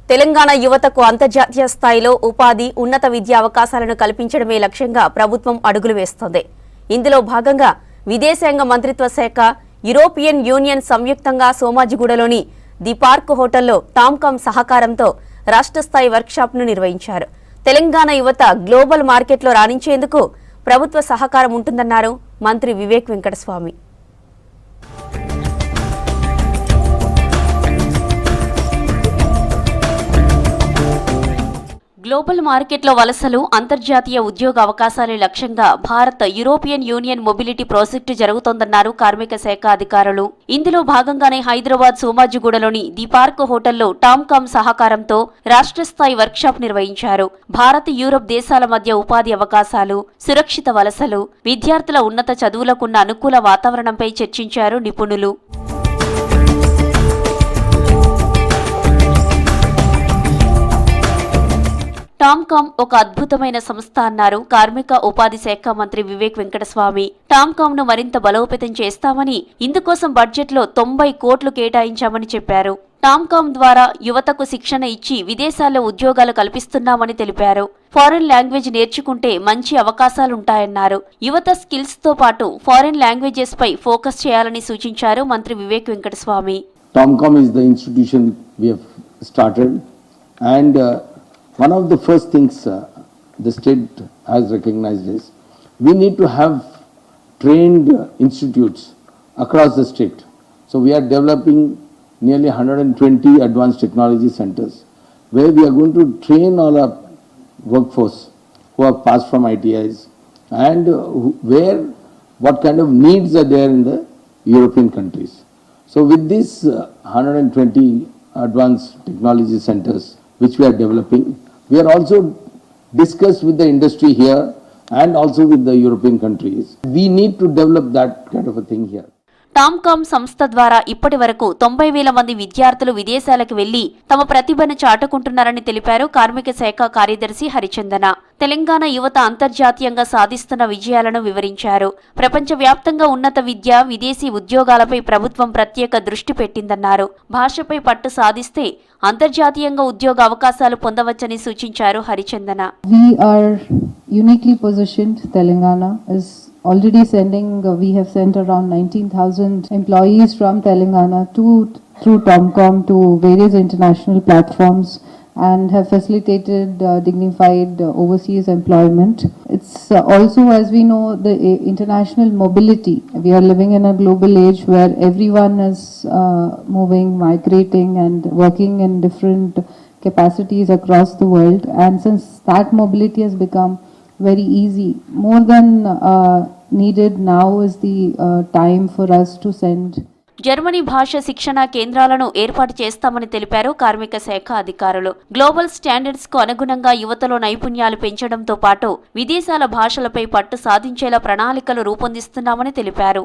తెలంగాణ యువతకు అంతర్జాతీయ స్థాయిలో ఉపాధి, ఉన్నత విద్యా అవకాశాలను కల్పించడమే లక్ష్యంగా ప్రభుత్వం అడుగులు వేస్తోంది. ఇందులో భాగంగా విదేశాంగ మంత్రిత్వ శాఖ, యూరోపియన్ యూనియన్ సంయుక్తంగా సోమాజిగూడలోని ది పార్క్ హోటల్లో టామ్కామ్ సహకారంతో రాష్ట్ర స్థాయి వర్క్షాప్ను నిర్వహించారు. తెలంగాణ యువత గ్లోబల్ మార్కెట్లో రాణించేందుకు ప్రభుత్వ సహకారం ఉంటుందన్నారు మంత్రి వివేక్ వెంకటస్వామి. గ్లోబల్ మార్కెట్లో వలసలు, అంతర్జాతీయ ఉద్యోగ అవకాశాల లక్ష్యంగా Bharat European union mobility project జరుగుతోందన్నారు కార్మిక శాఖ అధికారులు. ఇందులో భాగంగానే హైదరాబాద్ సోమాజిగూడలోని ది పార్క్ హోటల్లో టామ్కామ్ సహకారంతో రాష్ట్ర స్థాయి వర్క్షాప్ నిర్వహించారు. భారత్, యూరప్ దేశాల మధ్య ఉపాధి అవకాశాలు, సురక్షిత వలసలు, విద్యార్థుల ఉన్నత చదువులకున్న అనుకూల వాతావరణంపై చర్చించారు నిపుణులు. టామ్కామ్ ఒక అద్భుతమైన సంస్థ అన్నారు కార్మిక ఉపాధి శాఖ మంత్రి వివేక్ వెంకటస్వామి. టామ్కామ్ ను మరింత బలోపేతం చేస్తామని, ఇందుకోసం బడ్జెట్లో 90 కోట్లు కేటాయించామని చెప్పారు. టామ్కామ్ ద్వారా యువతకు శిక్షణ ఇచ్చి విదేశాల్లో ఉద్యోగాలు కల్పిస్తున్నామని తెలిపారు. ఫారెన్ లాంగ్వేజ్ నేర్చుకుంటే మంచి అవకాశాలుంటాయన్నారు. యువత స్కిల్స్ తో పాటు ఫారెన్ లాంగ్వేజెస్ పై ఫోకస్ చేయాలని సూచించారు మంత్రి Vivek Venkataswamy. Tomcom is the institution we have started, and one of the first things the state has recognized is we need to have trained institutes across the state. So we are developing nearly 120 advanced technology centers where we are going to train all our workforce who have passed from ITIs and where what kind of needs are there in the European countries. So with these 120 advanced technology centers which we are developing, we are also discussed with the industry here and also with the European countries. We need to develop that kind of a thing here. TOMCOM సంస్థ ద్వారా ఇప్పటి వరకు 90,000 మంది విద్యార్థులు విదేశాలకు వెళ్లి తమ ప్రతిభను చాటుకుంటున్నారని తెలిపారు కార్మిక శాఖ కార్యదర్శి హరిచందన. తెలంగాణ యువత అంతర్జాతీయంగా సాధిస్తున్న విజయాలను వివరించారు. ప్రపంచవ్యాప్తంగా ఉన్నత విద్య, విదేశీ ఉద్యోగాలపై ప్రభుత్వం ప్రత్యేక దృష్టి పెట్టిందన్నారు. భాషపై పట్టు సాధిస్తే అంతర్జాతీయంగా ఉద్యోగ అవకాశాలు పొందవచ్చని సూచించారు హరిచందన. We are uniquely positioned. Telangana is already we have sent around 19,000 employees from Telangana through Tomcom to various international platforms and have facilitated dignified overseas employment. It's also, as we know, the international mobility. We are living in a global age where everyone is moving, migrating and working in different capacities across the world. And since that mobility has become very easy, more than needed now is the time for us to send. Germany భాష శిక్షణ కేంద్రాలను ఏర్పాటు చేస్తామని తెలిపారు కార్మిక శాఖ అధికారులు. Global standards కు అనుగుణంగా యువతలో నైపుణ్యాలు పెంచడంతో పాటు విదేశాల భాషలపై పట్టు సాధించేలా ప్రణాళికలు రూపొందిస్తున్నామని తెలిపారు.